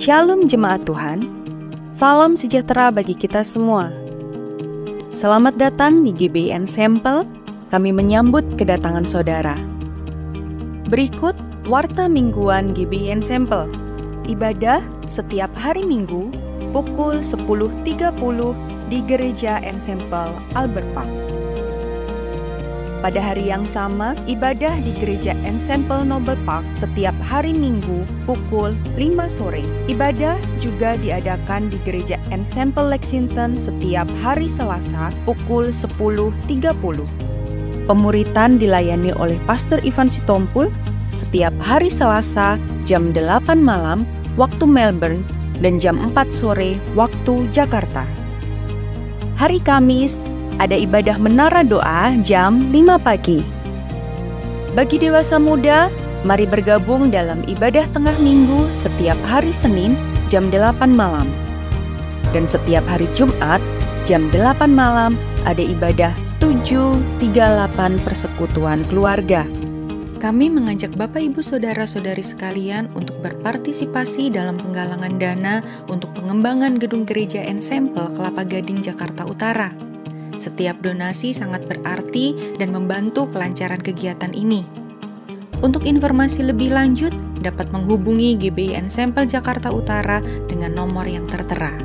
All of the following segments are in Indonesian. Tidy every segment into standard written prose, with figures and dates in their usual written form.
Shalom jemaat Tuhan, salam sejahtera bagi kita semua. Selamat datang di GBI Ensemble, kami menyambut kedatangan saudara. Berikut warta mingguan GBI Ensemble. Ibadah setiap hari Minggu pukul 10.30 di Gereja Ensemble Albert Park. Pada hari yang sama, ibadah di Gereja Ensemble Noble Park setiap hari Minggu pukul 5 sore. Ibadah juga diadakan di Gereja Ensemble Lexington setiap hari Selasa pukul 10.30. Pemuritan dilayani oleh Pastor Ivan Sitompul setiap hari Selasa jam 8 malam waktu Melbourne dan jam 4 sore waktu Jakarta. Hari Kamis ada ibadah menara doa jam 5 pagi. Bagi dewasa muda, mari bergabung dalam ibadah tengah minggu setiap hari Senin jam 8 malam. Dan setiap hari Jumat jam 8 malam ada ibadah 738 persekutuan keluarga. Kami mengajak Bapak Ibu Saudara-saudari sekalian untuk berpartisipasi dalam penggalangan dana untuk pengembangan gedung gereja Ensemble Kelapa Gading, Jakarta Utara. Setiap donasi sangat berarti dan membantu kelancaran kegiatan ini. Untuk informasi lebih lanjut, dapat menghubungi GBI Ensemble Jakarta Utara dengan nomor yang tertera.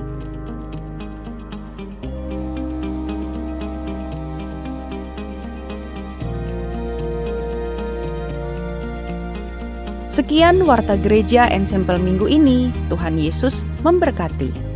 Sekian warta gereja Ensemble minggu ini. Tuhan Yesus memberkati.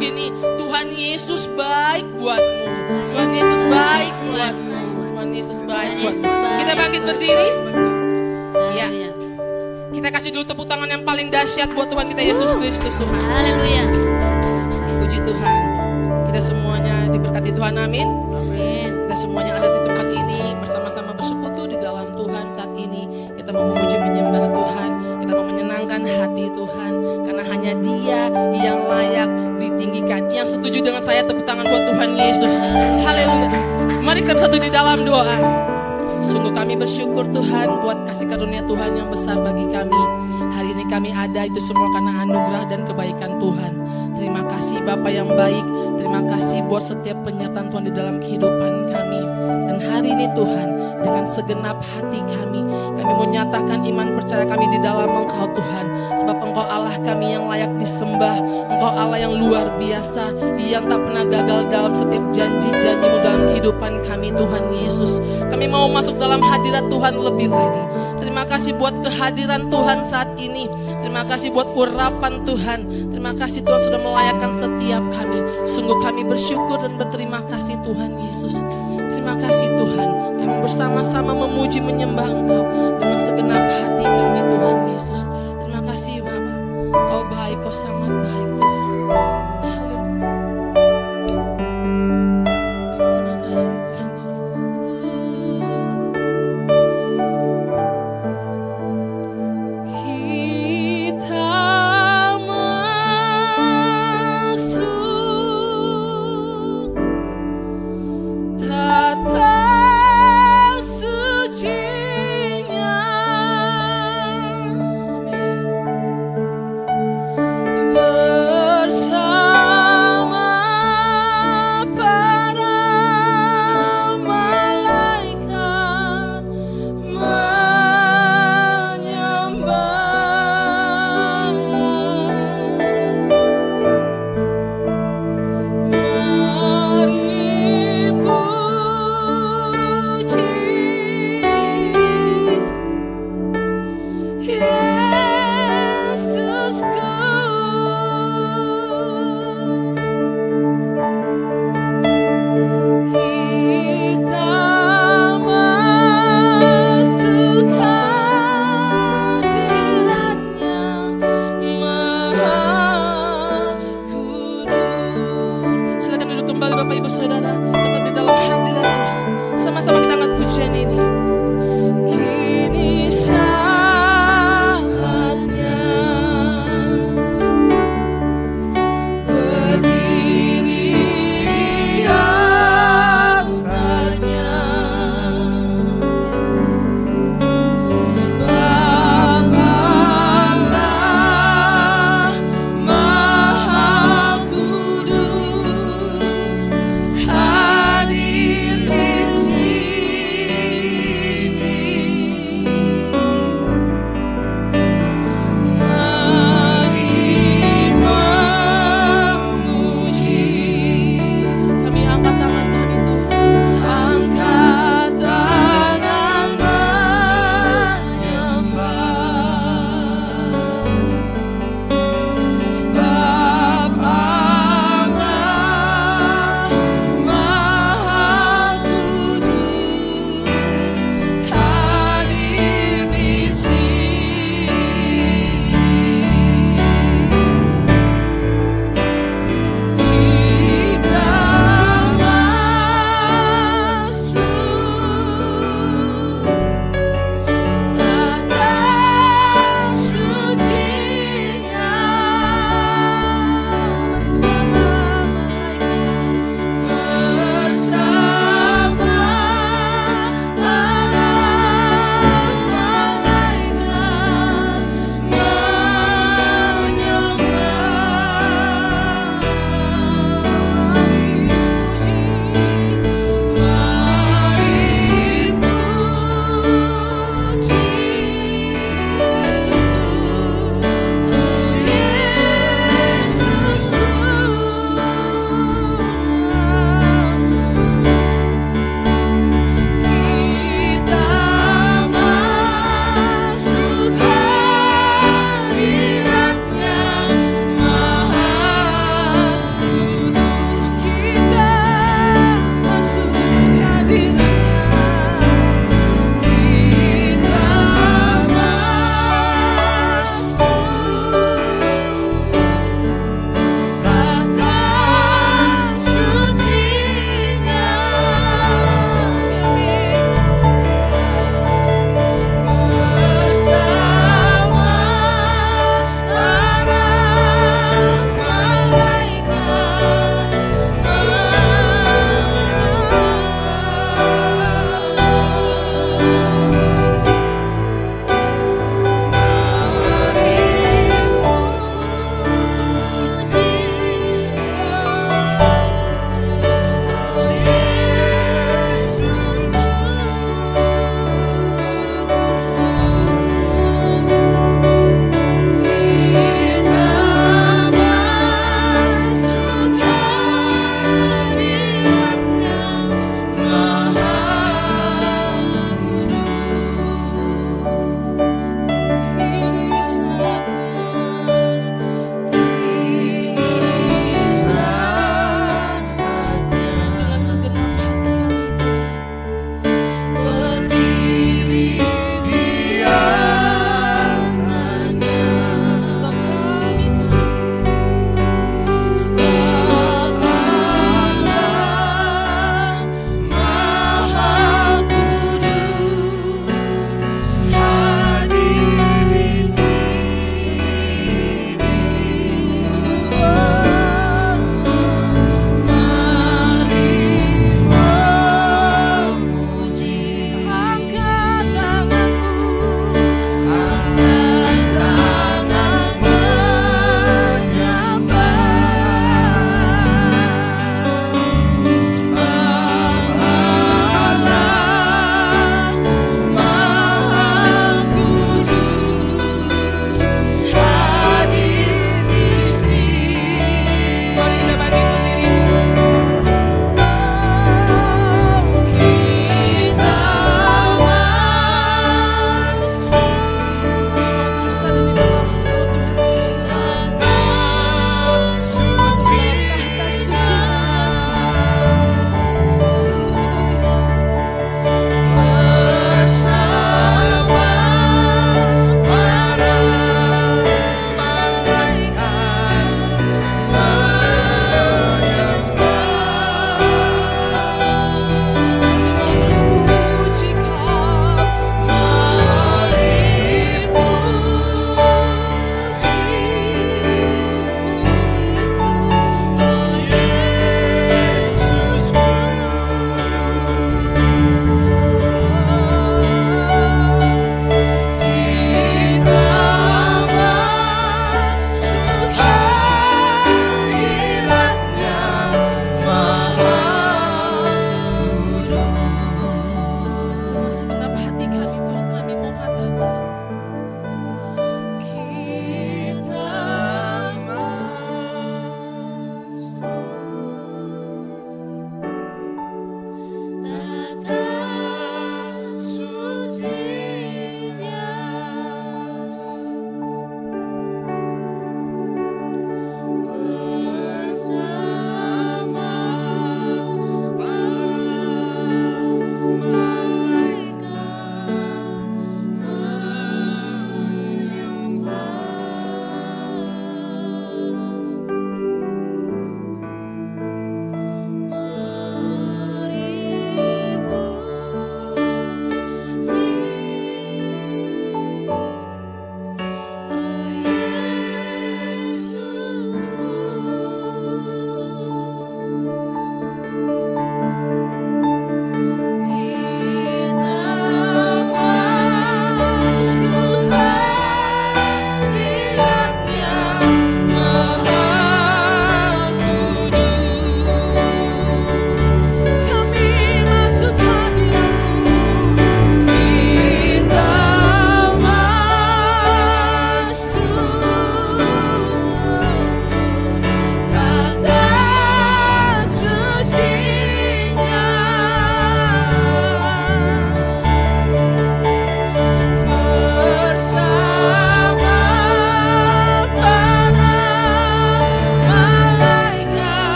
begini, Tuhan Yesus baik buatmu. Tuhan Yesus baik buatmu. Tuhan Yesus baik buatmu. Kita bangkit berdiri. Ya. Kita kasih dulu tepuk tangan yang paling dahsyat buat Tuhan kita Yesus Kristus Tuhan. Haleluya. Puji Tuhan. Kita semuanya diberkati Tuhan, amin. Amin. Kita semuanya ada di tempat ini bersama-sama bersekutu di dalam Tuhan saat ini. Kita mau memuji menyembah Tuhan. Kita mau menyenangkan hati Tuhan. Karena hanya Dia yang layak ditinggikan. Yang setuju dengan saya, tepuk tangan buat Tuhan Yesus. Haleluya. Mari kita bersatu di dalam doa. Sungguh kami bersyukur Tuhan buat kasih karunia Tuhan yang besar bagi kami. Hari ini kami ada itu semua karena anugerah dan kebaikan Tuhan. Terima kasih Bapa yang baik. Terima kasih buat setiap penyertaan Tuhan di dalam kehidupan kami. Dan hari ini Tuhan, dengan segenap hati kami menyatakan iman percaya kami di dalam Engkau Tuhan. Sebab Engkau Allah kami yang layak disembah. Engkau Allah yang luar biasa, yang tak pernah gagal dalam setiap janji-janji-Mu dalam kehidupan kami Tuhan Yesus. Kami mau masuk dalam hadirat Tuhan lebih lagi. Terima kasih buat kehadiran Tuhan saat ini. Terima kasih buat urapan Tuhan. Terima kasih Tuhan sudah melayakkan setiap kami. Sungguh kami bersyukur dan berterima kasih Tuhan Yesus. Terima kasih Tuhan. Kami bersama-sama memuji menyembah Engkau dengan segenap hati kami Tuhan Yesus. Terima kasih Bapa. Kau baik, Kau sangat baik Tuhan. Terima kasih Tuhan Yesus.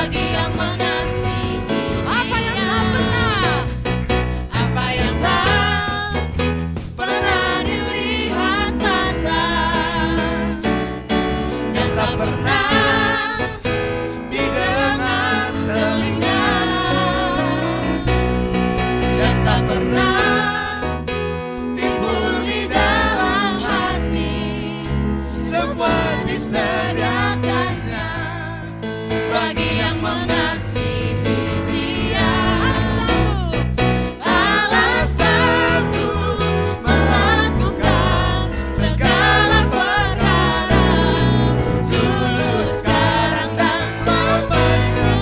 bagi yang mengasihi Dia. Apa yang tak pernah dilihat mata, yang tak pernah didengar telinga, yang tak pernah timbul di dalam hati, semua disediakannya bagi yang mengasihi Dia. Alasanku melakukan segala perkara, dulu, sekarang, dan selamanya,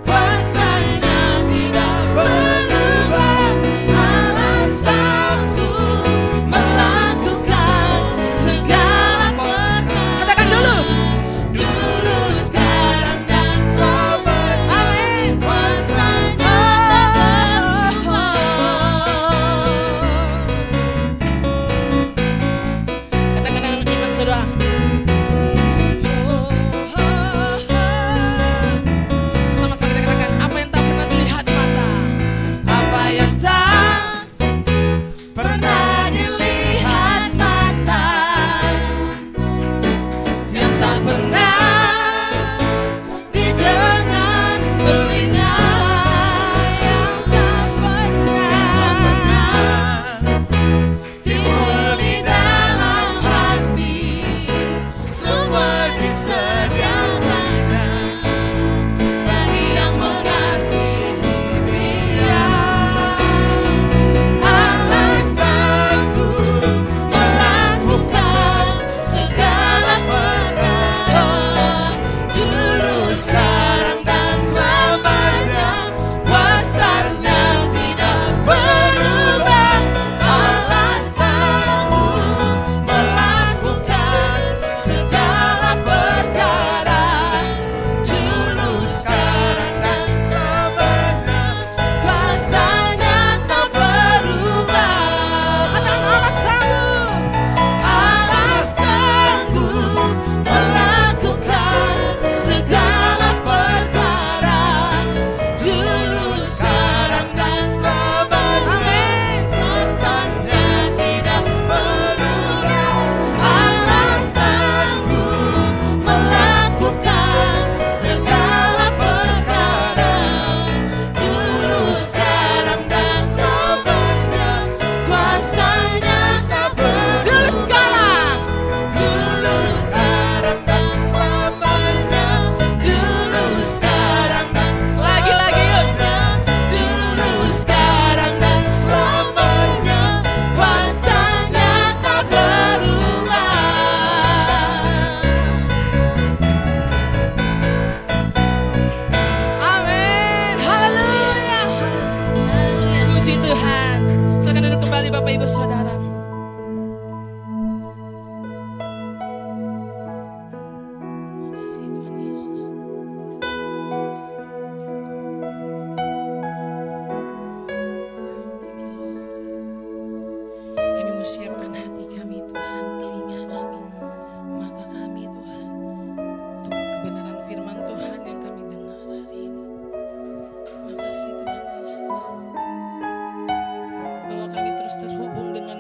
kuasanya tidak berubah. Alasanku melakukan segala perkara. Katakan dulu. Dulu, sekarang, dan selamanya. Amin. Kuasanya katakan dengan iman, saudara. Sama-sama kita katakan, apa yang tak pernah dilihat mata, apa yang tak pernah dilihat mata, yang tak pernah didengar telinga, yang tak pernah timbul di dalam hati, semua disediakannya bagi yang mengasihi Dia. Alasanku melakukan segala perkara, dulu, sekarang, dan selamanya, kuasanya tidak berubah. Alasanku melakukan segala perkara, dulu, sekarang, dan selamanya, kuasanya tak berubah. Katakan alasanku melakukan segala perkara, dulu, sekarang, dan selamanya, kuasanya tidak berubah. Alasanku melakukan segala perkara, dulu, sekarang, dan selamanya, kuasanya tak berubah. Dulu, sekarang, dan selamanya, dulu, sekarang, dan lagi-lagi yuk. Dulu, sekarang, dan selamanya, kuasanya tak berubah. Amin. Haleluya. Puji Tuhan. Silakan duduk kembali Bapak Ibu Saudara. Kasih Tuhan Yesus. Kami mau siapkan hati kami Tuhan, telinga kami, mata kami Tuhan, untuk kebenaran firman Tuhan yang kami dengar hari ini. Terima kasih Tuhan Yesus, bahwa kami terus terhubung dengan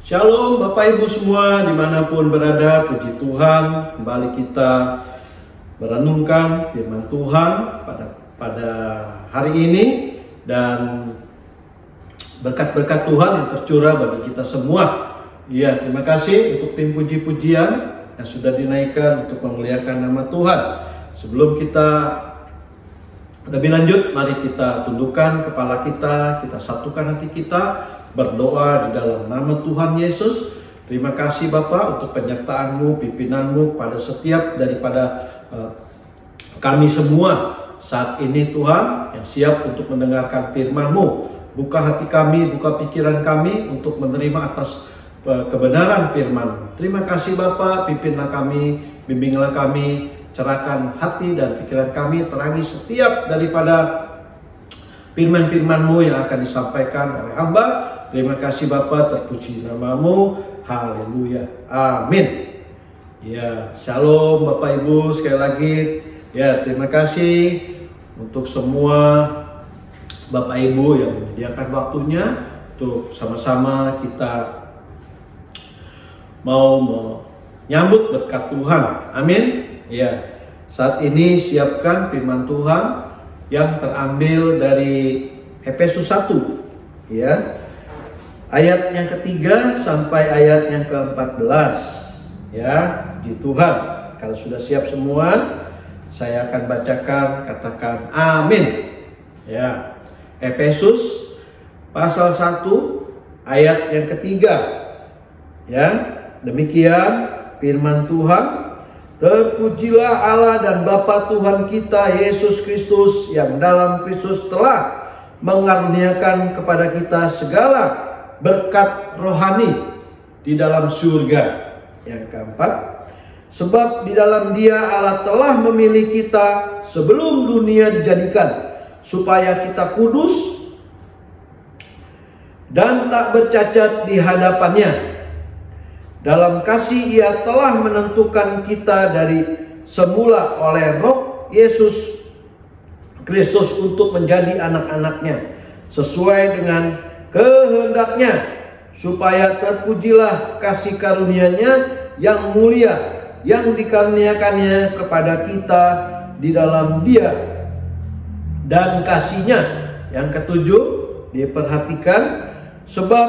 Shalom Bapak Ibu semua dimanapun berada, puji Tuhan. Kembali kita merenungkan firman Tuhan pada hari ini, dan berkat-berkat Tuhan yang tercurah bagi kita semua. Ya, terima kasih untuk tim puji-pujian yang sudah dinaikkan untuk memuliakan nama Tuhan. Sebelum kita lebih lanjut, mari kita tundukkan kepala kita satukan hati kita, berdoa di dalam nama Tuhan Yesus. Terima kasih Bapa untuk penyertaan-Mu, pimpinanmu pada setiap daripada kami semua saat ini Tuhan, yang siap untuk mendengarkan firman-Mu. Buka hati kami, buka pikiran kami untuk menerima atas kebenaran firman. Terima kasih Bapa, pimpinlah kami, bimbinglah kami, cerahkan hati dan pikiran kami, terangi setiap daripada firman-firman-Mu yang akan disampaikan oleh hamba. Terima kasih Bapa, terpuji nama-Mu. Haleluya. Amin. Ya, shalom Bapak Ibu sekali lagi. Ya, terima kasih untuk semua Bapak Ibu yang menyediakan waktunya untuk sama-sama kita mau menyambut berkat Tuhan. Amin. Ya, saat ini siapkan firman Tuhan yang terambil dari Efesus 1, ya, ayat yang ketiga sampai ayat yang ke-14. Ya, puji Tuhan. Kalau sudah siap semua, saya akan bacakan, katakan amin. Ya, Efesus pasal 1 ayat yang ketiga. Ya, demikian firman Tuhan. Terpujilah Allah dan Bapa Tuhan kita Yesus Kristus, yang dalam Kristus telah mengaruniakan kepada kita segala berkat rohani di dalam surga. Yang keempat, sebab di dalam Dia Allah telah memilih kita sebelum dunia dijadikan, supaya kita kudus dan tak bercacat di hadapannya. Dalam kasih Ia telah menentukan kita dari semula oleh Roh Yesus Kristus untuk menjadi anak-anak-Nya sesuai dengan kehendak-Nya, supaya terpujilah kasih karunia-Nya yang mulia yang dikaruniakannya kepada kita di dalam Dia dan kasih-Nya. Yang ketujuh, diperhatikan, sebab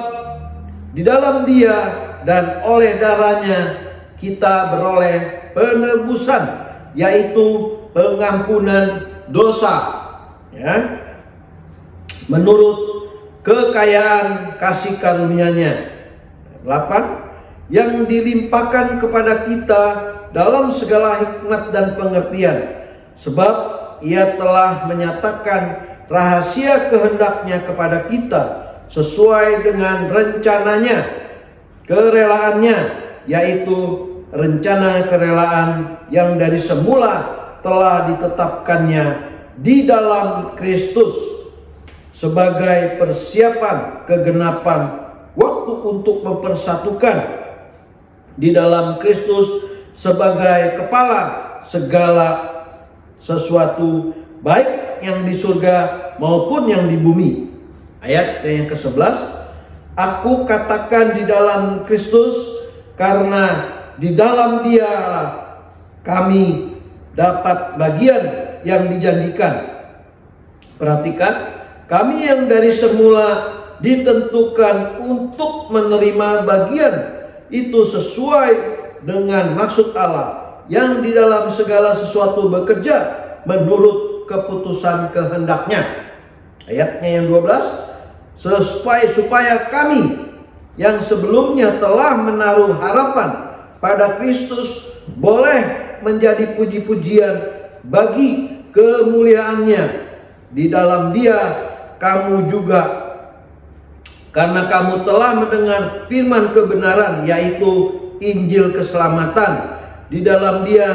di dalam Dia dan oleh darahnya kita beroleh penebusan, yaitu pengampunan dosa, ya, menurut kekayaan kasih karunia-Nya. 8, yang dilimpahkan kepada kita dalam segala hikmat dan pengertian, sebab Ia telah menyatakan rahasia kehendak-Nya kepada kita sesuai dengan rencananya, kerelaannya, yaitu rencana kerelaan yang dari semula telah ditetapkannya di dalam Kristus sebagai persiapan kegenapan waktu untuk mempersatukan di dalam Kristus sebagai kepala segala sesuatu, baik yang di surga maupun yang di bumi. Ayat yang ke-11, aku katakan di dalam Kristus, karena di dalam Dia kami dapat bagian yang dijanjikan. Perhatikan, kami yang dari semula ditentukan untuk menerima bagian itu sesuai dengan maksud Allah, yang di dalam segala sesuatu bekerja menurut keputusan kehendak-Nya. Ayatnya yang 12, supaya kami yang sebelumnya telah menaruh harapan pada Kristus boleh menjadi puji-pujian bagi kemuliaan-Nya. Di dalam Dia kamu juga, karena kamu telah mendengar firman kebenaran, yaitu Injil keselamatan. Di dalam Dia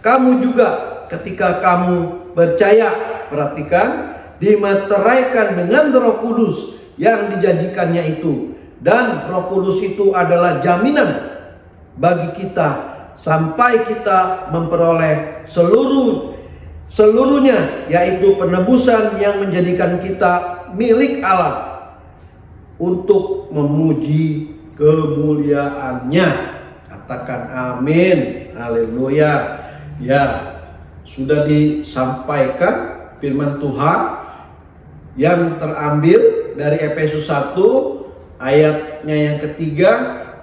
kamu juga ketika kamu percaya, perhatikan, dimeteraikan dengan Roh Kudus yang dijanjikannya itu, dan Roh Kudus itu adalah jaminan bagi kita sampai kita memperoleh seluruhnya, yaitu penebusan yang menjadikan kita milik Allah untuk memuji kemuliaannya. Katakan amin. Haleluya. Ya, sudah disampaikan firman Tuhan yang terambil dari Efesus 1 ayatnya yang ketiga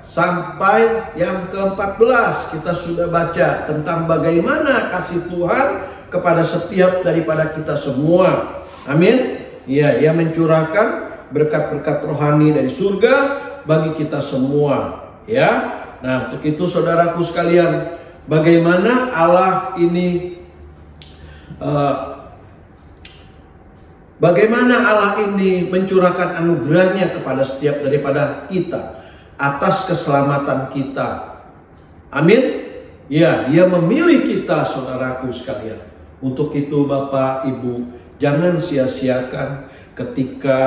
sampai yang ke-14. Kita sudah baca tentang bagaimana kasih Tuhan kepada setiap daripada kita semua. Amin. Ya, Ia mencurahkan berkat-berkat rohani dari surga bagi kita semua. Ya. Nah, untuk itu saudaraku sekalian, bagaimana Allah ini mencurahkan anugerahnya kepada setiap daripada kita atas keselamatan kita. Amin. Ya, Dia memilih kita saudaraku sekalian. Untuk itu Bapak Ibu, jangan sia-siakan ketika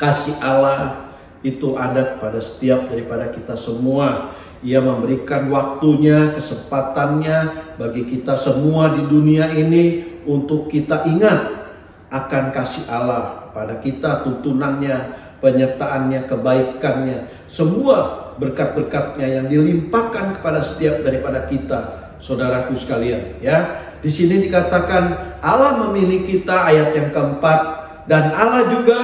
kasih Allah itu ada kepada setiap daripada kita semua. Ia memberikan waktunya, kesempatannya bagi kita semua di dunia ini untuk kita ingat akan kasih Allah pada kita, tuntunannya, penyertaannya, kebaikannya, semua berkat-berkatnya yang dilimpahkan kepada setiap daripada kita, saudaraku sekalian. Ya, di sini dikatakan Allah memilih kita, ayat yang keempat, dan Allah juga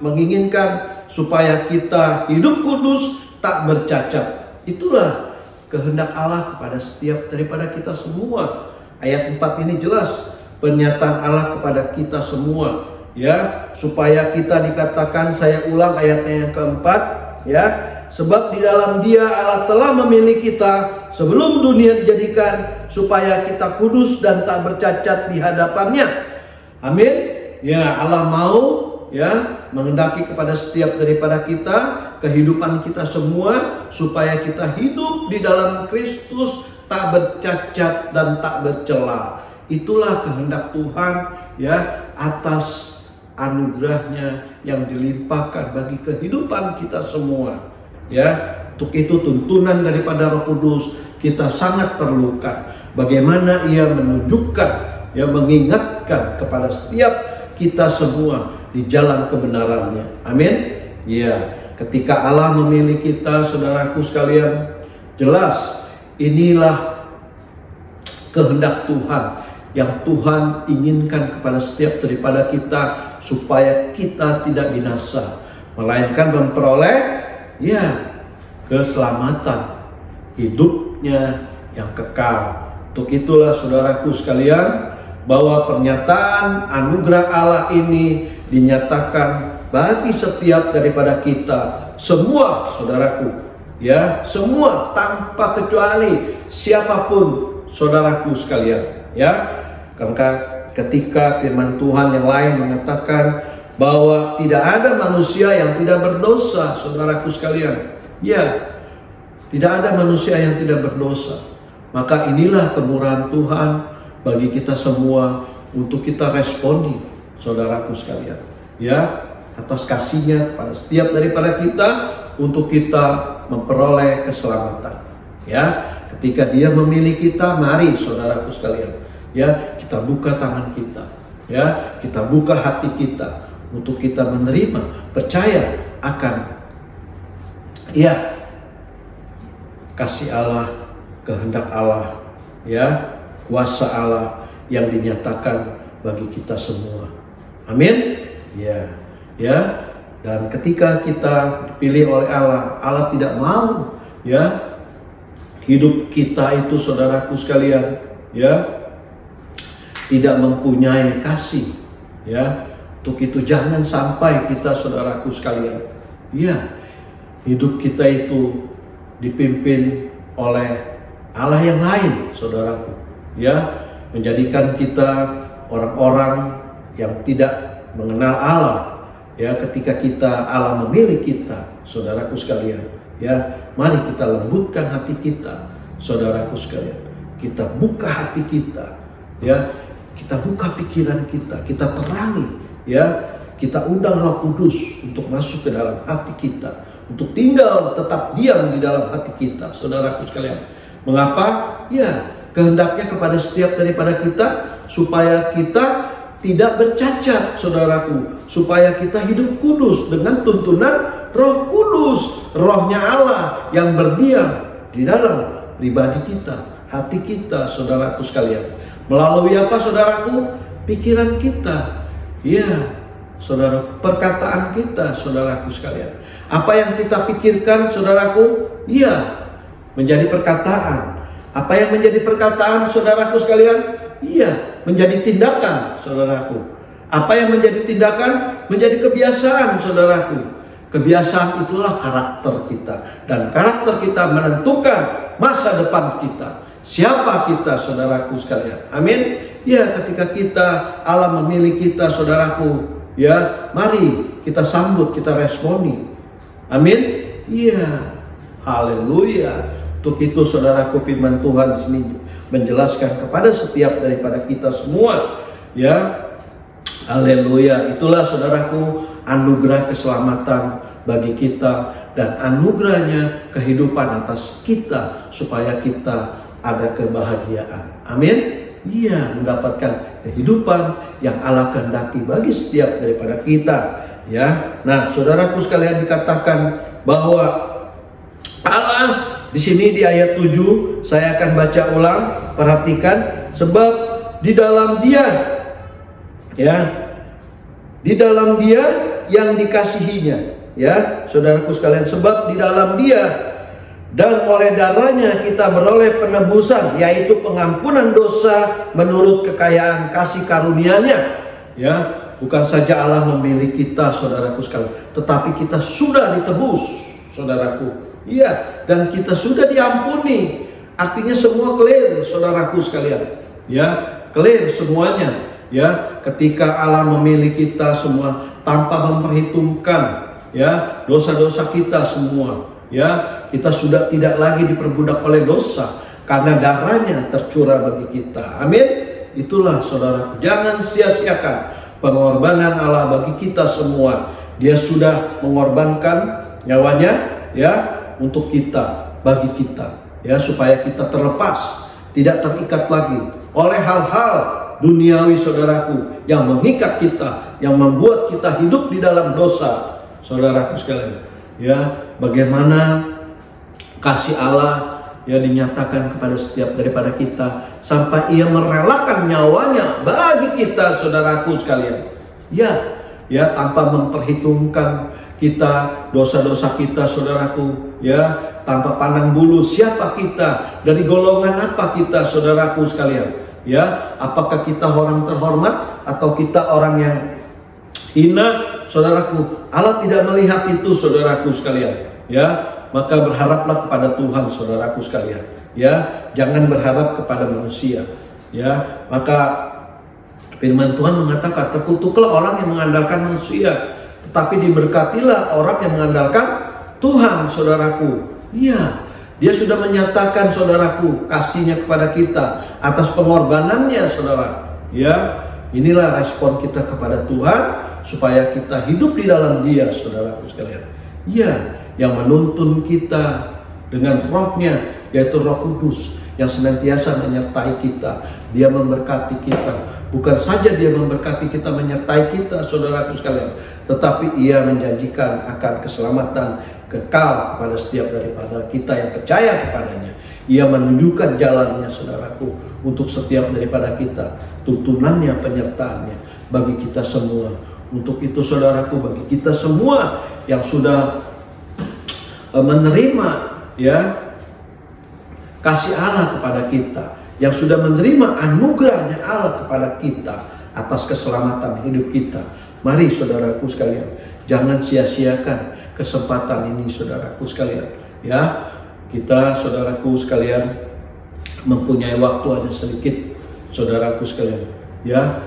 menginginkan supaya kita hidup kudus, tak bercacat. Itulah kehendak Allah kepada setiap daripada kita semua. Ayat 4 ini jelas pernyataan Allah kepada kita semua, ya, supaya kita dikatakan, saya ulang ayatnya yang keempat, ya, sebab di dalam Dia Allah telah memilih kita sebelum dunia dijadikan supaya kita kudus dan tak bercacat di hadapannya. Amin. Ya, Allah mau, ya, menghendaki kepada setiap daripada kita, kehidupan kita semua, supaya kita hidup di dalam Kristus tak bercacat dan tak bercela. Itulah kehendak Tuhan, ya, atas anugerahnya yang dilimpahkan bagi kehidupan kita semua. Ya, untuk itu tuntunan daripada Roh Kudus kita sangat perlukan. Bagaimana Ia menunjukkan, ya, mengingatkan kepada setiap kita semua di jalan kebenarannya. Amin. Ya, ketika Allah memilih kita, saudaraku sekalian, jelas inilah kehendak Tuhan yang Tuhan inginkan kepada setiap daripada kita, supaya kita tidak binasa, melainkan memperoleh, ya, keselamatan, hidupnya yang kekal. Untuk itulah saudaraku sekalian, bahwa pernyataan anugerah Allah ini dinyatakan bagi setiap daripada kita semua, saudaraku, ya, semua tanpa kecuali, siapapun saudaraku sekalian, ya. Karena ketika firman Tuhan yang lain mengatakan bahwa tidak ada manusia yang tidak berdosa, saudaraku sekalian, ya, tidak ada manusia yang tidak berdosa. Maka inilah kemurahan Tuhan bagi kita semua untuk kita responi, saudaraku sekalian, ya, atas kasih-Nya kepada setiap daripada kita untuk kita memperoleh keselamatan. Ya, ketika Dia memilih kita, mari saudaraku sekalian, ya, kita buka tangan kita, ya, kita buka hati kita untuk kita menerima, percaya akan, ya, kasih Allah, kehendak Allah, ya, kuasa Allah yang dinyatakan bagi kita semua. Amin. Ya, ya. Dan ketika kita dipilih oleh Allah, Allah tidak mau, ya, hidup kita itu, saudaraku sekalian, ya, tidak mempunyai kasih, ya. Untuk itu jangan sampai kita, saudaraku sekalian, ya, hidup kita itu dipimpin oleh Allah yang lain, saudaraku, ya, menjadikan kita orang-orang yang tidak mengenal Allah. Ya, ketika Allah memilih kita, saudaraku sekalian, ya, mari kita lembutkan hati kita, saudaraku sekalian. Kita buka hati kita, ya, kita buka pikiran kita terangi, ya, kita undang Roh Kudus untuk masuk ke dalam hati kita, untuk tinggal tetap diam di dalam hati kita, saudaraku sekalian. Mengapa? Ya, kehendaknya kepada setiap daripada kita supaya kita tidak bercacat, saudaraku, supaya kita hidup kudus dengan tuntunan Roh Kudus, rohnya Allah yang berdiam di dalam pribadi kita, hati kita, saudaraku sekalian. Melalui apa, saudaraku? Pikiran kita, ya, saudara, perkataan kita, saudaraku sekalian. Apa yang kita pikirkan, saudaraku, ya, menjadi perkataan. Apa yang menjadi perkataan, saudaraku sekalian, iya, menjadi tindakan, saudaraku. Apa yang menjadi tindakan, menjadi kebiasaan, saudaraku. Kebiasaan itulah karakter kita. Dan karakter kita menentukan masa depan kita. Siapa kita, saudaraku sekalian. Amin. Ya, ketika kita, Allah memilih kita, saudaraku, ya, mari kita sambut, kita responi. Amin. Iya. Haleluya. Untuk itu, saudaraku, firman Tuhan di sini menjelaskan kepada setiap daripada kita semua, ya. Haleluya. Itulah, saudaraku, anugerah keselamatan bagi kita dan anugerahnya kehidupan atas kita supaya kita ada kebahagiaan. Amin. Iya, mendapatkan kehidupan yang Allah kehendaki bagi setiap daripada kita, ya. Nah, saudaraku sekalian, dikatakan bahwa Allah di sini di ayat 7, saya akan baca ulang, perhatikan, sebab di dalam Dia, ya, di dalam Dia yang dikasihinya, ya, saudaraku sekalian, sebab di dalam Dia dan oleh darahnya kita beroleh penebusan, yaitu pengampunan dosa menurut kekayaan kasih karunia-Nya, ya. Bukan saja Allah memilih kita, saudaraku sekalian, tetapi kita sudah ditebus, saudaraku, iya, dan kita sudah diampuni. Artinya semua clear, saudaraku sekalian, ya, clear semuanya, ya. Ketika Allah memilih kita semua tanpa memperhitungkan, ya, dosa-dosa kita semua, ya, kita sudah tidak lagi diperbudak oleh dosa karena darahnya tercurah bagi kita. Amin. Itulah, saudara, jangan sia-siakan pengorbanan Allah bagi kita semua. Dia sudah mengorbankan nyawanya, ya, untuk kita, bagi kita, ya, supaya kita terlepas, tidak terikat lagi oleh hal-hal duniawi, saudaraku, yang mengikat kita, yang membuat kita hidup di dalam dosa, saudaraku sekalian. Ya, bagaimana kasih Allah yang dinyatakan kepada setiap daripada kita sampai Ia merelakan nyawanya bagi kita, saudaraku sekalian. Ya, ya, tanpa memperhitungkan kita, dosa-dosa kita, saudaraku, ya, tanpa pandang bulu siapa kita, dari golongan apa kita, saudaraku sekalian. Ya, apakah kita orang terhormat atau kita orang yang hina, saudaraku. Allah tidak melihat itu, saudaraku sekalian, ya. Maka berharaplah kepada Tuhan, saudaraku sekalian, ya. Jangan berharap kepada manusia, ya. Maka firman Tuhan mengatakan, terkutuklah orang yang mengandalkan manusia, tetapi diberkatilah orang yang mengandalkan Tuhan, saudaraku. Iya, Dia sudah menyatakan, saudaraku, kasihnya kepada kita atas pengorbanannya, saudara. Ya, inilah respon kita kepada Tuhan supaya kita hidup di dalam Dia, saudaraku sekalian. Ya, yang menuntun kita dengan rohnya, yaitu Roh Kudus yang senantiasa menyertai kita. Dia memberkati kita. Bukan saja Dia memberkati kita, menyertai kita, saudaraku sekalian, tetapi Ia menjanjikan akan keselamatan kekal kepada setiap daripada kita yang percaya kepadanya. Ia menunjukkan jalannya, saudaraku, untuk setiap daripada kita, tuntunannya, penyertaannya bagi kita semua. Untuk itu, saudaraku, bagi kita semua yang sudah menerima, ya, kasih Allah kepada kita, yang sudah menerima anugerahnya Allah kepada kita atas keselamatan hidup kita, mari, saudaraku sekalian, jangan sia-siakan kesempatan ini, saudaraku sekalian. Ya, kita, saudaraku sekalian, mempunyai waktu hanya sedikit, saudaraku sekalian. Ya,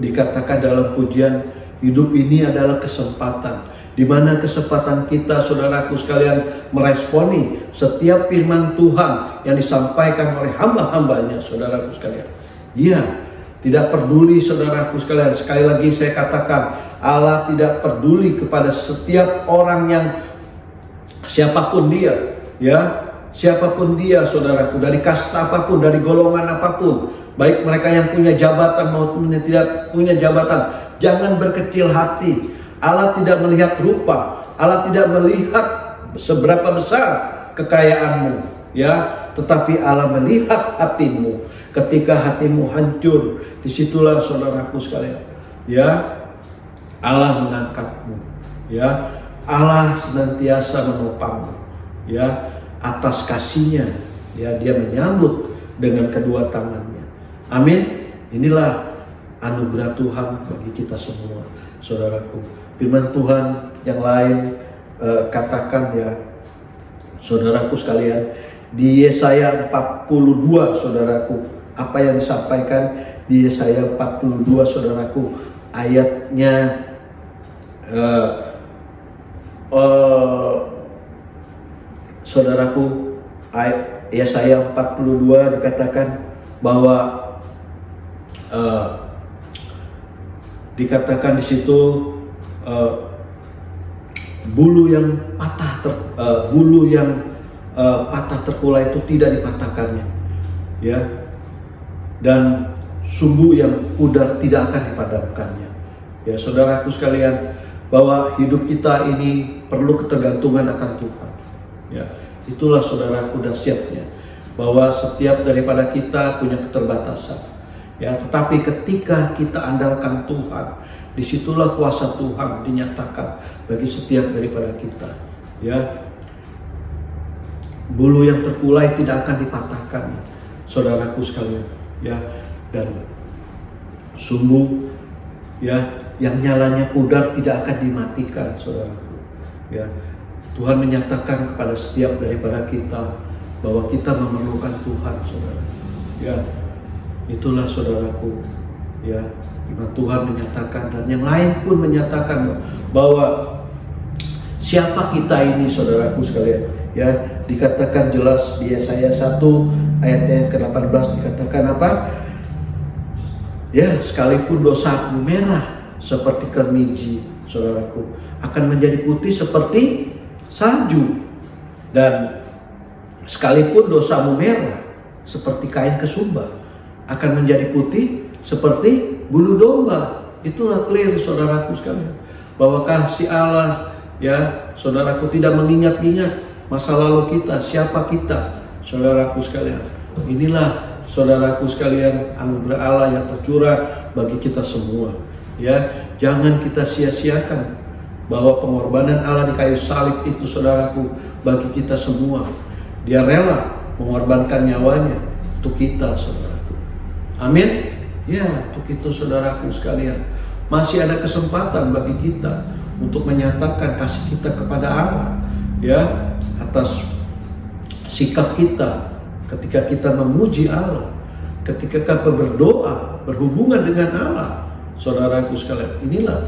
dikatakan dalam pujian, hidup ini adalah kesempatan, di mana kesempatan kita, saudaraku sekalian, meresponi setiap firman Tuhan yang disampaikan oleh hamba-hambanya, saudaraku sekalian. Ya, tidak peduli, saudaraku sekalian, sekali lagi saya katakan, Allah tidak peduli kepada setiap orang yang siapapun dia, ya, siapapun dia, saudaraku, dari kasta apapun, dari golongan apapun, baik mereka yang punya jabatan maupun yang tidak punya jabatan. Jangan berkecil hati. Allah tidak melihat rupa, Allah tidak melihat seberapa besar kekayaanmu, ya, tetapi Allah melihat hatimu. Ketika hatimu hancur, disitulah saudaraku sekalian, ya, Allah mengangkatmu, ya, Allah senantiasa menopangmu, ya, atas kasih-Nya, ya, Dia menyambut dengan kedua tangannya. Amin. Inilah anugerah Tuhan bagi kita semua, saudaraku. Firman Tuhan yang lain katakan, ya, saudaraku sekalian, di Yesaya 42, saudaraku, apa yang disampaikan di Yesaya 42, saudaraku, ayatnya saudaraku, Yesaya 42 dikatakan bahwa dikatakan di situ bulu yang patah terkulai itu tidak dipatahkannya, ya, dan sumbu yang pudar tidak akan dipadamkannya. Ya, saudaraku sekalian, bahwa hidup kita ini perlu ketergantungan akan Tuhan. Ya, itulah saudaraku dahsyatnya, bahwa setiap daripada kita punya keterbatasan. Ya, tetapi ketika kita andalkan Tuhan, disitulah kuasa Tuhan dinyatakan bagi setiap daripada kita. Ya, bulu yang terkulai tidak akan dipatahkan, saudaraku sekalian. Ya, dan sumbu, ya, yang nyalanya pudar tidak akan dimatikan, saudaraku. Ya, Tuhan menyatakan kepada setiap daripada kita bahwa kita memerlukan Tuhan, saudara. Ya, itulah saudaraku, ya, firman Tuhan menyatakan, dan yang lain pun menyatakan bahwa siapa kita ini, saudaraku sekalian. Ya, dikatakan jelas di Yesaya 1 ayat yang ke-18 dikatakan apa? Ya, sekalipun dosamu merah seperti kemiji, saudaraku, akan menjadi putih seperti salju. Dan sekalipun dosamu merah seperti kain kesumba, akan menjadi putih seperti bulu domba. Itulah clear, saudaraku sekalian, bahwa kasih Allah, ya, saudaraku, tidak mengingat-ingat masa lalu kita, siapa kita, saudaraku sekalian. Inilah, saudaraku sekalian, anugerah Allah yang tercurah bagi kita semua. Ya, jangan kita sia-siakan bahwa pengorbanan Allah di kayu salib itu, saudaraku, bagi kita semua. Dia rela mengorbankan nyawanya untuk kita, saudaraku. Amin. Ya, untuk itu, saudaraku sekalian, masih ada kesempatan bagi kita untuk menyatakan kasih kita kepada Allah, ya, atas sikap kita ketika kita memuji Allah, ketika kita berdoa, berhubungan dengan Allah. Saudaraku sekalian, inilah,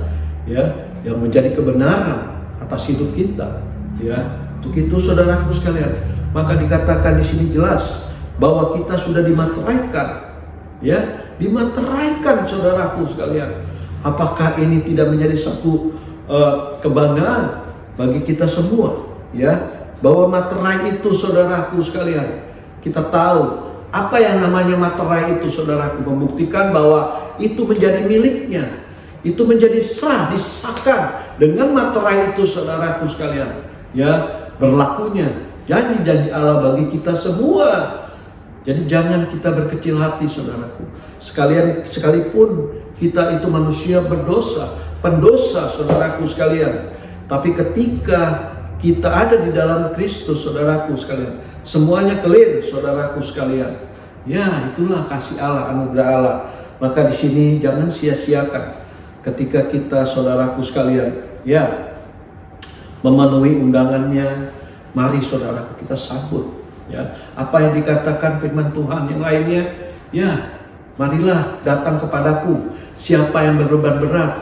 ya, yang menjadi kebenaran atas hidup kita. Ya, untuk itu, saudaraku sekalian, maka dikatakan di sini jelas bahwa kita sudah dimateraikan. Ya, dimateraikan, saudaraku sekalian. Apakah ini tidak menjadi satu kebanggaan bagi kita semua? Ya, bahwa materai itu, saudaraku sekalian, kita tahu apa yang namanya materai itu, saudaraku, membuktikan bahwa itu menjadi miliknya, itu menjadi sah, disahkan dengan materai itu, saudaraku sekalian. Ya, berlakunya janji-janji Allah bagi kita semua. Jadi jangan kita berkecil hati, saudaraku. Sekalipun kita itu manusia berdosa, pendosa, saudaraku sekalian. Tapi ketika kita ada di dalam Kristus, saudaraku sekalian, semuanya clear, saudaraku sekalian. Ya, itulah kasih Allah, anugerah Allah. Maka di sini jangan sia-siakan ketika kita, saudaraku sekalian, ya, memenuhi undangannya. Mari, saudaraku, kita sambut, ya, apa yang dikatakan firman Tuhan yang lainnya. Ya, marilah datang kepadaku siapa yang berbeban berat,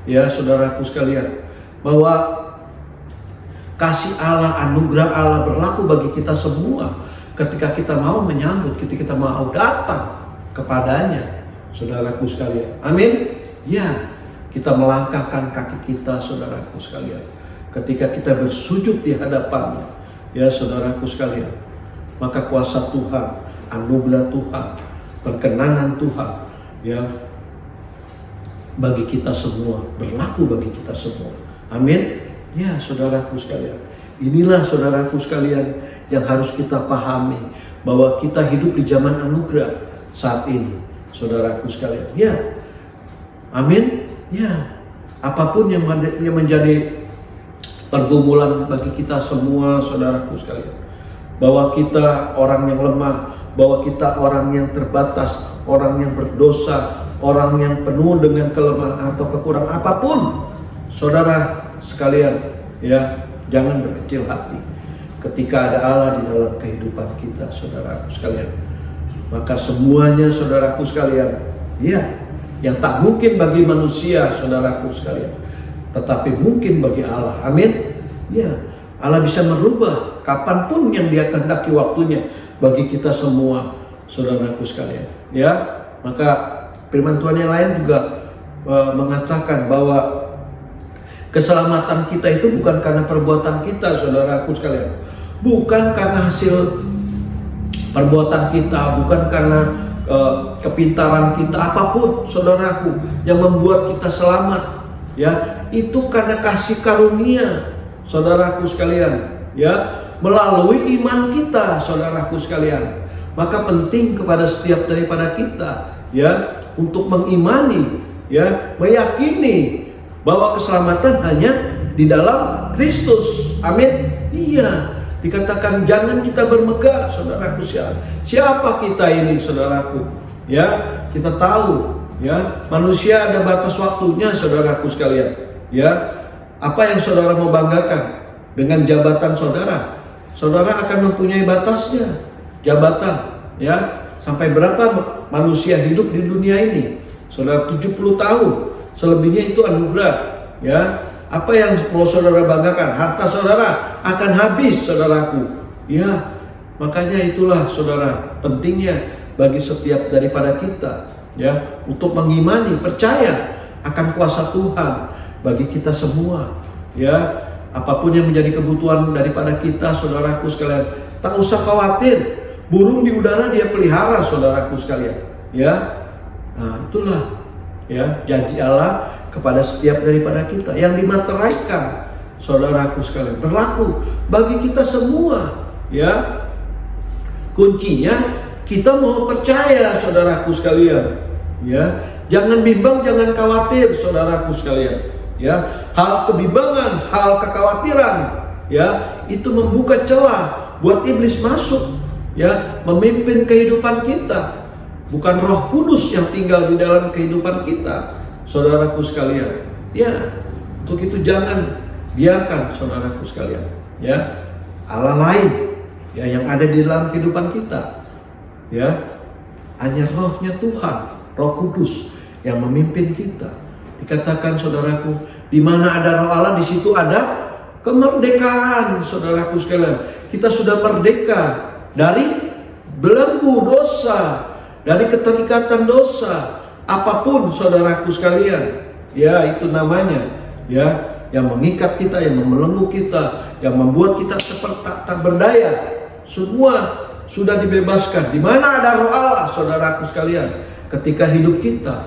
ya, saudaraku sekalian, bahwa kasih Allah, anugerah Allah berlaku bagi kita semua ketika kita mau menyambut, ketika kita mau datang kepadanya, saudaraku sekalian. Amin. Ya, kita melangkahkan kaki kita, saudaraku sekalian, ketika kita bersujud di hadapannya, ya, saudaraku sekalian, maka kuasa Tuhan, anugerah Tuhan, perkenanan Tuhan, ya, bagi kita semua, berlaku bagi kita semua. Amin. Ya, saudaraku sekalian, inilah saudaraku sekalian yang harus kita pahami, bahwa kita hidup di zaman anugerah saat ini, saudaraku sekalian. Ya, amin. Ya, apapun yang menjadi pergumulan bagi kita semua, saudaraku sekalian, bahwa kita orang yang lemah, bahwa kita orang yang terbatas, orang yang berdosa, orang yang penuh dengan kelemahan atau kekurangan apapun, saudara sekalian, ya, jangan berkecil hati ketika ada Allah di dalam kehidupan kita, saudaraku sekalian. Maka semuanya, saudaraku sekalian, ya, yang tak mungkin bagi manusia, saudaraku sekalian, tetapi mungkin bagi Allah. Amin. Ya, Allah bisa merubah kapanpun yang Dia kehendaki waktunya bagi kita semua, saudaraku sekalian. Ya, maka firman Tuhan yang lain juga mengatakan bahwa keselamatan kita itu bukan karena perbuatan kita, saudaraku sekalian. Bukan karena hasil perbuatan kita, bukan karena kepintaran kita, apapun, saudaraku, yang membuat kita selamat. Ya, itu karena kasih karunia, saudaraku sekalian. Ya, melalui iman kita, saudaraku sekalian. Maka penting kepada setiap daripada kita, ya, untuk mengimani, ya, meyakini bahwa keselamatan hanya di dalam Kristus. Amin. Iya, dikatakan jangan kita bermegah, saudaraku. Siapa kita ini, saudaraku? Ya, kita tahu, ya, manusia ada batas waktunya, saudaraku sekalian. Ya, apa yang saudara mau banggakan dengan jabatan saudara? Saudara akan mempunyai batasnya, jabatan. Ya, sampai berapa manusia hidup di dunia ini? Saudara, 70 tahun. Selebihnya itu anugerah. Ya, apa yang mau saudara banggakan? Harta saudara akan habis, saudaraku. Ya, makanya itulah, saudara, pentingnya bagi setiap daripada kita, ya, untuk mengimani, percaya akan kuasa Tuhan bagi kita semua. Ya, apapun yang menjadi kebutuhan daripada kita, saudaraku sekalian, tak usah khawatir. Burung di udara Dia pelihara, saudaraku sekalian. Ya, nah, itulah, ya, janji Allah kepada setiap daripada kita yang dimateraikan, saudaraku sekalian, berlaku bagi kita semua. Ya, kuncinya kita mau percaya, saudaraku sekalian. Ya, jangan bimbang, jangan khawatir, saudaraku sekalian. Ya, hal kebimbangan, hal kekhawatiran, ya, itu membuka celah buat iblis masuk, ya, memimpin kehidupan kita. Bukan Roh Kudus yang tinggal di dalam kehidupan kita, saudaraku sekalian. Ya, untuk itu jangan biarkan, saudaraku sekalian, ya, Allah lain, ya, yang ada di dalam kehidupan kita. Ya, hanya Rohnya Tuhan, Roh Kudus yang memimpin kita. Dikatakan, saudaraku, di mana ada Roh Allah, di situ ada kemerdekaan, saudaraku sekalian. Kita sudah merdeka dari belenggu dosa, dari keterikatan dosa, apapun, saudaraku sekalian. Ya, itu namanya, ya, yang mengikat kita, yang membelenggu kita, yang membuat kita seperti tak berdaya. Semua sudah dibebaskan. Di mana ada Roh Allah, saudaraku sekalian, ketika hidup kita,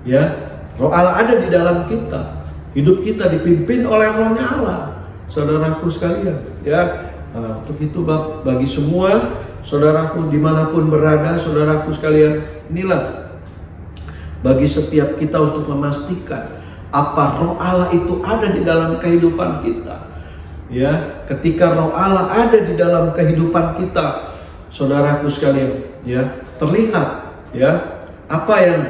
ya, Roh Allah ada di dalam kita. Hidup kita dipimpin oleh Rohnya Allah, saudaraku sekalian. Ya, nah, untuk itu bagi semua saudaraku dimanapun berada, saudaraku sekalian, inilah bagi setiap kita untuk memastikan apa Roh Allah itu ada di dalam kehidupan kita. Ya, ketika Roh Allah ada di dalam kehidupan kita, saudaraku sekalian, ya, terlihat, ya, apa yang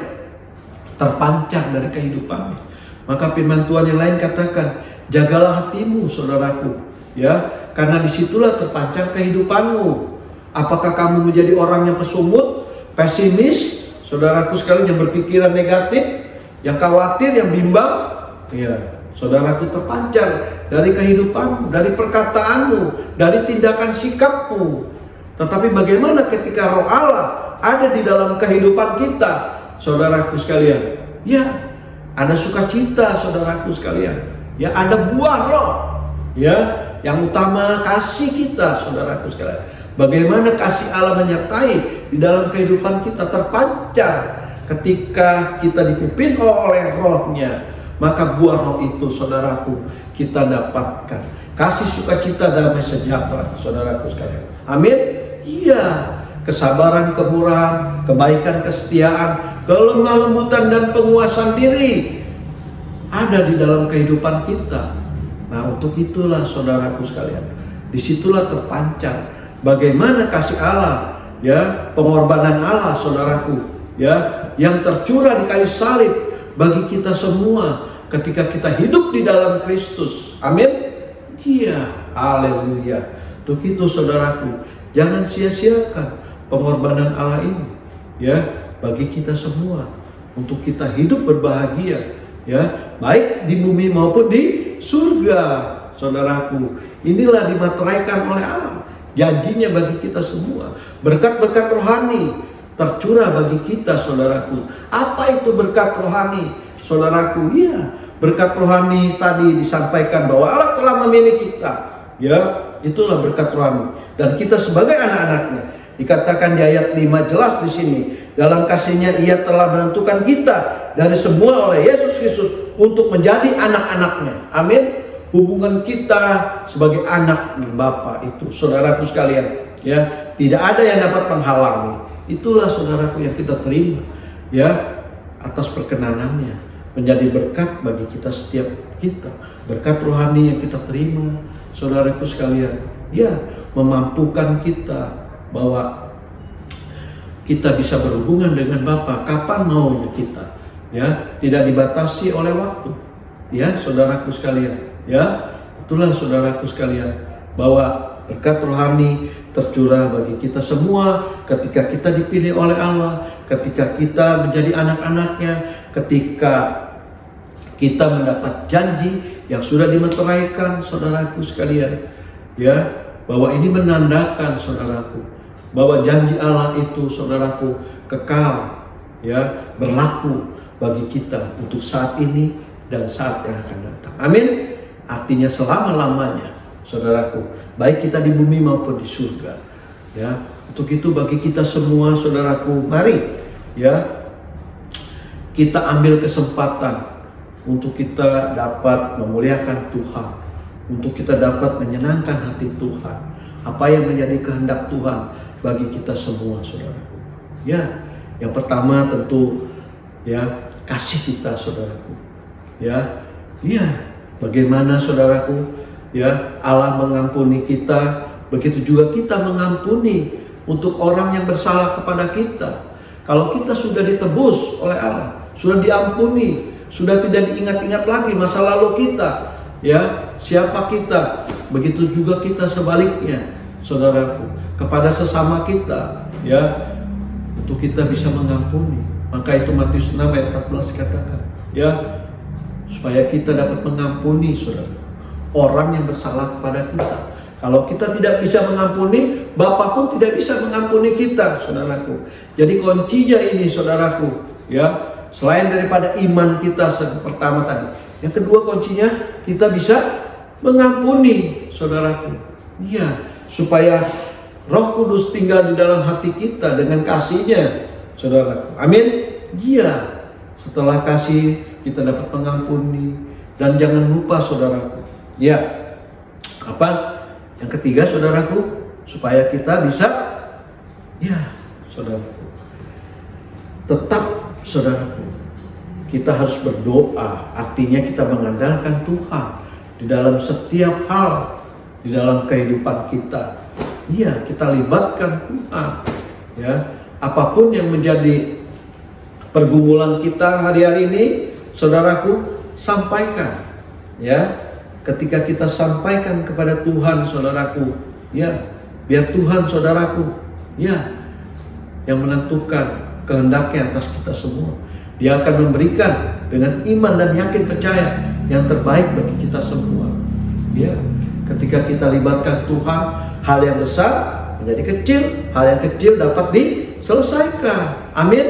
terpancar dari kehidupannya. Maka firman Tuhan yang lain katakan, jagalah hatimu, saudaraku, ya, karena disitulah terpancar kehidupanmu. Apakah kamu menjadi orang yang pesumut, pesimis, saudaraku sekalian, yang berpikiran negatif, yang khawatir, yang bimbang? Ya, saudaraku, terpancar dari kehidupanmu, dari perkataanmu, dari tindakan sikapmu. Tetapi bagaimana ketika Roh Allah ada di dalam kehidupan kita, saudaraku sekalian? Ya, ada sukacita, saudaraku sekalian. Ya, ada buah Roh. Ya, yang utama kasih kita, saudaraku sekalian. Bagaimana kasih Allah menyertai di dalam kehidupan kita terpancar ketika kita dipimpin oleh Rohnya. maka buah roh itu, saudaraku, kita dapatkan. Kasih, sukacita, damai sejahtera, saudaraku sekalian. Amin. Iya, kesabaran, kemurahan, kebaikan, kesetiaan, kelemah lembutan, dan penguasaan diri ada di dalam kehidupan kita. Nah, untuk itulah saudaraku sekalian, disitulah terpancar bagaimana kasih Allah, ya, pengorbanan Allah, saudaraku, ya, yang tercurah di kayu salib bagi kita semua ketika kita hidup di dalam Kristus. Amin. Iya, haleluya. Untuk itu saudaraku, jangan sia-siakan pengorbanan Allah ini, ya, bagi kita semua, untuk kita hidup berbahagia, ya, baik di bumi maupun di surga, saudaraku. Inilah dimateraikan oleh Allah, janjinya bagi kita semua. Berkat-berkat rohani tercurah bagi kita, saudaraku. Apa itu berkat rohani, saudaraku? Iya, berkat rohani tadi disampaikan bahwa Allah telah memilih kita, ya, itulah berkat rohani. Dan kita sebagai anak-anaknya, dikatakan di ayat 5 jelas di sini, dalam kasih-Nya Ia telah menentukan kita dari semua oleh Yesus Kristus untuk menjadi anak-anaknya. Amin. Hubungan kita sebagai anak Bapa itu, saudaraku sekalian, ya, tidak ada yang dapat menghalangi. Itulah saudaraku yang kita terima, ya, atas perkenanannya, menjadi berkat bagi kita setiap kita. Berkat rohani yang kita terima, saudaraku sekalian, ya, memampukan kita bahwa kita bisa berhubungan dengan Bapa kapan maunya kita, ya, tidak dibatasi oleh waktu, ya, saudaraku sekalian. Ya, itulah saudaraku sekalian, bahwa berkat rohani tercurah bagi kita semua ketika kita dipilih oleh Allah, ketika kita menjadi anak-anaknya, ketika kita mendapat janji yang sudah dimeteraikan, saudaraku sekalian, ya, bahwa ini menandakan, saudaraku, bahwa janji Allah itu, saudaraku, kekal, ya, berlaku bagi kita untuk saat ini dan saat yang akan datang. Amin. Artinya selama-lamanya, saudaraku, baik kita di bumi maupun di surga, ya. Untuk itu bagi kita semua, saudaraku, mari, ya, kita ambil kesempatan untuk kita dapat memuliakan Tuhan, untuk kita dapat menyenangkan hati Tuhan. Apa yang menjadi kehendak Tuhan bagi kita semua, saudaraku. Ya, yang pertama tentu, ya, kasih kita, saudaraku. Ya, iya. Bagaimana, saudaraku, ya, Allah mengampuni kita, begitu juga kita mengampuni untuk orang yang bersalah kepada kita. Kalau kita sudah ditebus oleh Allah, sudah diampuni, sudah tidak diingat-ingat lagi masa lalu kita, ya, siapa kita, begitu juga kita sebaliknya, saudaraku, kepada sesama kita, ya, untuk kita bisa mengampuni. Maka itu Matius 6 ayat 14 katakan, ya, supaya kita dapat mengampuni, saudara, orang yang bersalah kepada kita. Kalau kita tidak bisa mengampuni, Bapa pun tidak bisa mengampuni kita, saudaraku. Jadi kuncinya ini, saudaraku, ya, selain daripada iman kita pertama tadi, yang kedua kuncinya kita bisa mengampuni, saudaraku. Iya, supaya Roh Kudus tinggal di dalam hati kita dengan kasih-Nya, saudaraku. Amin. Iya, setelah kasih kita dapat mengampuni. Dan jangan lupa, saudaraku, ya, apa yang ketiga, saudaraku, supaya kita bisa, ya, saudaraku, tetap, saudaraku, kita harus berdoa. Artinya kita mengandalkan Tuhan di dalam setiap hal di dalam kehidupan kita. Iya, kita libatkan Tuhan, ya, apapun yang menjadi pergumulan kita hari-hari ini, saudaraku, sampaikan, ya. Ketika kita sampaikan kepada Tuhan, saudaraku, ya, biar Tuhan, saudaraku, ya, yang menentukan kehendaknya atas kita semua. Dia akan memberikan dengan iman dan yakin percaya yang terbaik bagi kita semua. Ya, ketika kita libatkan Tuhan, hal yang besar menjadi kecil, hal yang kecil dapat diselesaikan. Amin.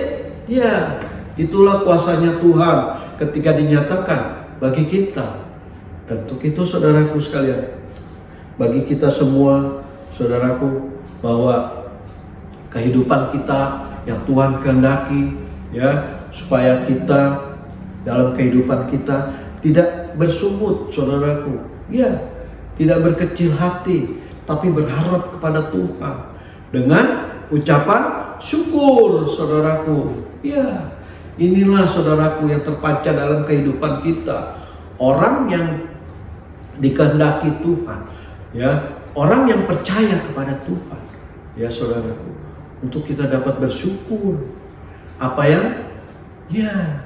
Ya, itulah kuasanya Tuhan ketika dinyatakan bagi kita. Dan untuk itu, saudaraku sekalian, bagi kita semua, saudaraku, bahwa kehidupan kita yang Tuhan kehendaki, ya, supaya kita dalam kehidupan kita tidak bersungut, saudaraku. Ya, tidak berkecil hati, tapi berharap kepada Tuhan dengan ucapan syukur, saudaraku. Ya, inilah saudaraku yang terpancar dalam kehidupan kita. Orang yang dikehendaki Tuhan, ya, orang yang percaya kepada Tuhan, ya saudaraku, untuk kita dapat bersyukur apa yang ya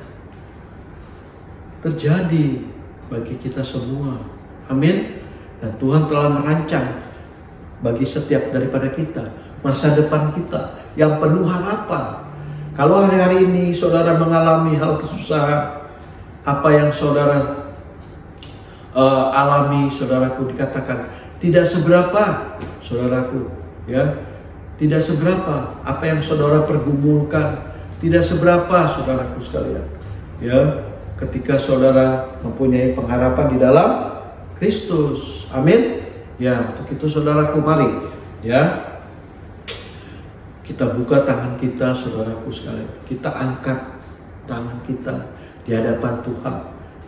terjadi bagi kita semua. Amin. Dan Tuhan telah merancang bagi setiap daripada kita masa depan kita yang penuh harapan. Kalau hari-hari ini saudara mengalami hal kesusahan, apa yang saudara alami, saudaraku, dikatakan tidak seberapa, saudaraku, ya, tidak seberapa apa yang saudara pergumulkan, tidak seberapa, saudaraku sekalian, ya, ketika saudara mempunyai pengharapan di dalam Kristus. Amin. Ya, untuk itu saudaraku, mari ya kita buka tangan kita, saudaraku sekalian. Kita angkat tangan kita di hadapan Tuhan.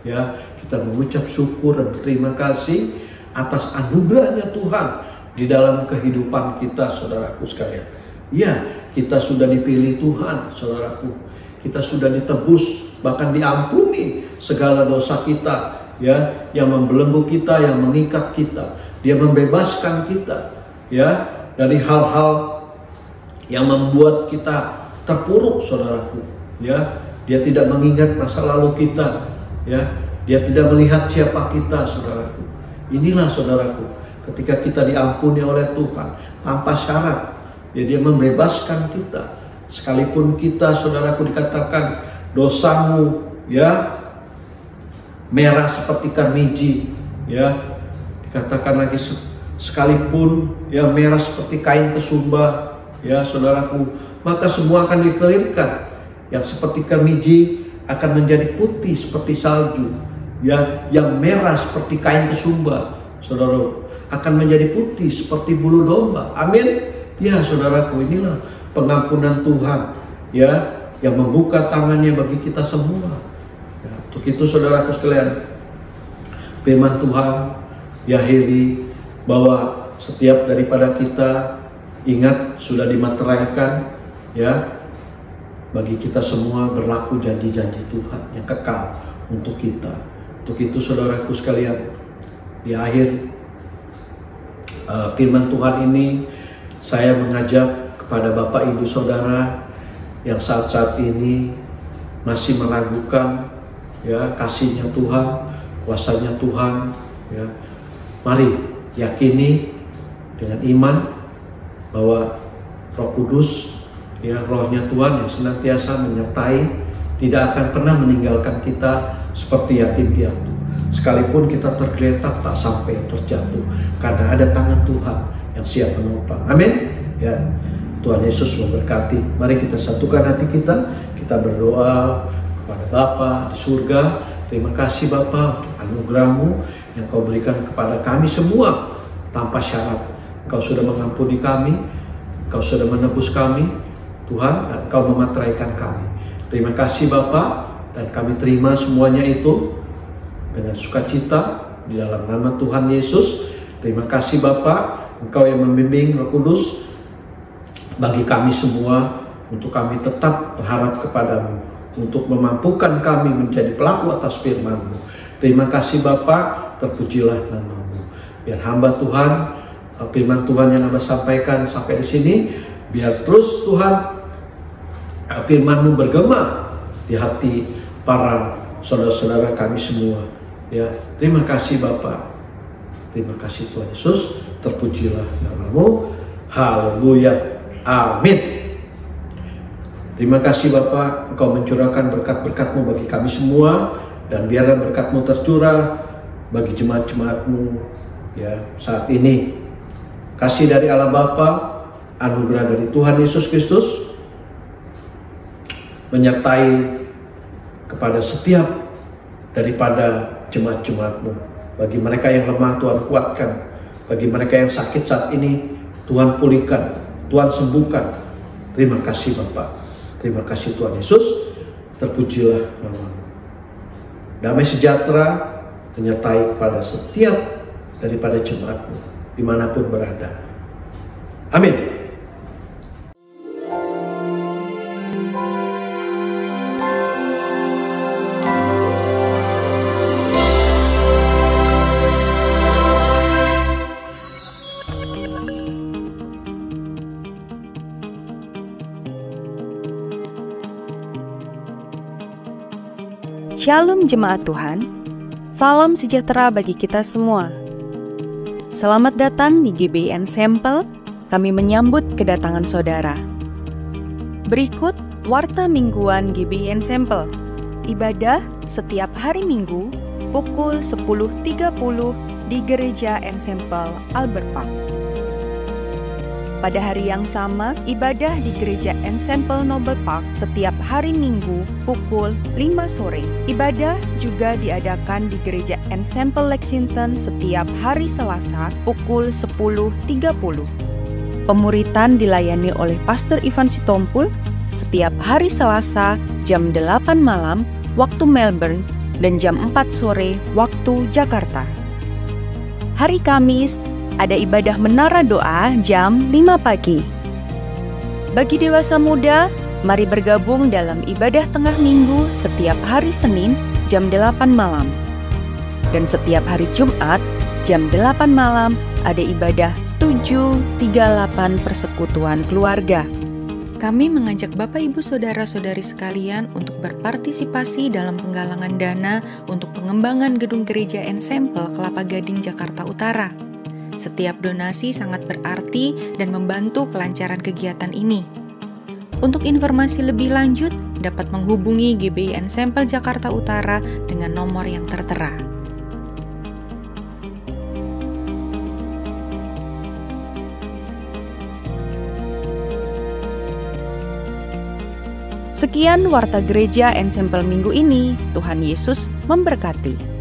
Ya, kita mengucap syukur dan berterima kasih atas anugerahnya Tuhan di dalam kehidupan kita, saudaraku sekalian. Ya, kita sudah dipilih Tuhan, saudaraku. Kita sudah ditebus, bahkan diampuni segala dosa kita, ya, yang membelenggu kita, yang mengikat kita. Dia membebaskan kita, ya, dari hal-hal yang membuat kita terpuruk, saudaraku. Ya, dia tidak mengingat masa lalu kita. Ya, dia tidak melihat siapa kita, saudaraku. Inilah, saudaraku, ketika kita diampuni oleh Tuhan tanpa syarat, ya, dia membebaskan kita. Sekalipun kita, saudaraku, dikatakan dosamu, ya, merah seperti karmiji, ya, dikatakan lagi sekalipun ya merah seperti kain kesumba, ya saudaraku, maka semua akan dikelirkan. Yang seperti karmiji akan menjadi putih seperti salju, ya, yang merah seperti kain kesumba, saudara, akan menjadi putih seperti bulu domba. Amin. Ya saudaraku, inilah pengampunan Tuhan, ya, yang membuka tangannya bagi kita semua. Ya, untuk itu saudaraku sekalian, firman Tuhan diakhiri bahwa setiap daripada kita, ingat, sudah dimateraikan, ya, bagi kita semua berlaku janji-janji Tuhan yang kekal untuk kita. Untuk itu saudaraku sekalian, di akhir firman Tuhan ini, saya mengajak kepada Bapak Ibu Saudara yang saat-saat ini masih meragukan, ya, kasihnya Tuhan, kuasanya Tuhan, ya, mari yakini dengan iman bahwa Roh Kudus, ya, rohnya Tuhan yang senantiasa menyertai, tidak akan pernah meninggalkan kita seperti yatim piatu. Sekalipun kita tergeletak, tak sampai terjatuh, karena ada tangan Tuhan yang siap menopang. Amin. Ya, Tuhan Yesus memberkati. Mari kita satukan hati kita, kita berdoa kepada Bapa di surga. Terima kasih Bapa untuk anugerah-Mu yang Kau berikan kepada kami semua tanpa syarat. Kau sudah mengampuni kami, Kau sudah menebus kami, Tuhan, dan Kau memateraikan kami. Terima kasih Bapa, dan kami terima semuanya itu dengan sukacita di dalam nama Tuhan Yesus. Terima kasih Bapa, Engkau yang membimbing Roh Kudus bagi kami semua, untuk kami tetap berharap kepadamu, untuk memampukan kami menjadi pelaku atas firman-Mu. Terima kasih Bapa, terpujilah nama-Mu. Biar hamba Tuhan, firman Tuhan yang Anda sampaikan sampai di sini, biar terus Tuhan firman-Mu bergema di hati para saudara-saudara kami semua. Ya, terima kasih Bapa. Terima kasih Tuhan Yesus, terpujilah nama-Mu. Haleluya. Amin. Terima kasih Bapa, Engkau mencurahkan berkat-berkat-Mu bagi kami semua, dan biarlah berkat-Mu tercurah bagi jemaat-jemaat-Mu, ya, saat ini. Kasih dari Allah Bapa, anugerah dari Tuhan Yesus Kristus menyertai kepada setiap daripada jemaat-jemaat-Mu. Bagi mereka yang lemah, Tuhan kuatkan. Bagi mereka yang sakit saat ini, Tuhan pulihkan, Tuhan sembuhkan. Terima kasih Bapa. Terima kasih Tuhan Yesus. Terpujilah nama-Mu. damai sejahtera menyertai kepada setiap daripada jemaatmu dimanapun berada. Amin. Shalom jemaat Tuhan, salam sejahtera bagi kita semua. Selamat datang di GBI Ensemble, kami menyambut kedatangan saudara. Berikut warta mingguan GBI Ensemble. Ibadah setiap hari Minggu pukul 10.30 di Gereja Ensemble Albert Park. Pada hari yang sama, ibadah di Gereja Ensemble Noble Park setiap hari Minggu pukul 5 sore. Ibadah juga diadakan di Gereja Ensemble Lexington setiap hari Selasa pukul 10.30. Pemuritan dilayani oleh Pastor Ivan Sitompul setiap hari Selasa jam 8 malam waktu Melbourne dan jam 4 sore waktu Jakarta. Hari Kamis ada ibadah menara doa jam 5 pagi. Bagi dewasa muda, mari bergabung dalam ibadah tengah minggu setiap hari Senin jam 8 malam. Dan setiap hari Jumat jam 8 malam ada ibadah 738 persekutuan keluarga. Kami mengajak Bapak Ibu Saudara-saudari sekalian untuk berpartisipasi dalam penggalangan dana untuk pengembangan gedung gereja Ensemble Kelapa Gading, Jakarta Utara. Setiap donasi sangat berarti dan membantu kelancaran kegiatan ini. Untuk informasi lebih lanjut, dapat menghubungi GBI Ensemble Jakarta Utara dengan nomor yang tertera. Sekian warta gereja Ensemble minggu ini. Tuhan Yesus memberkati.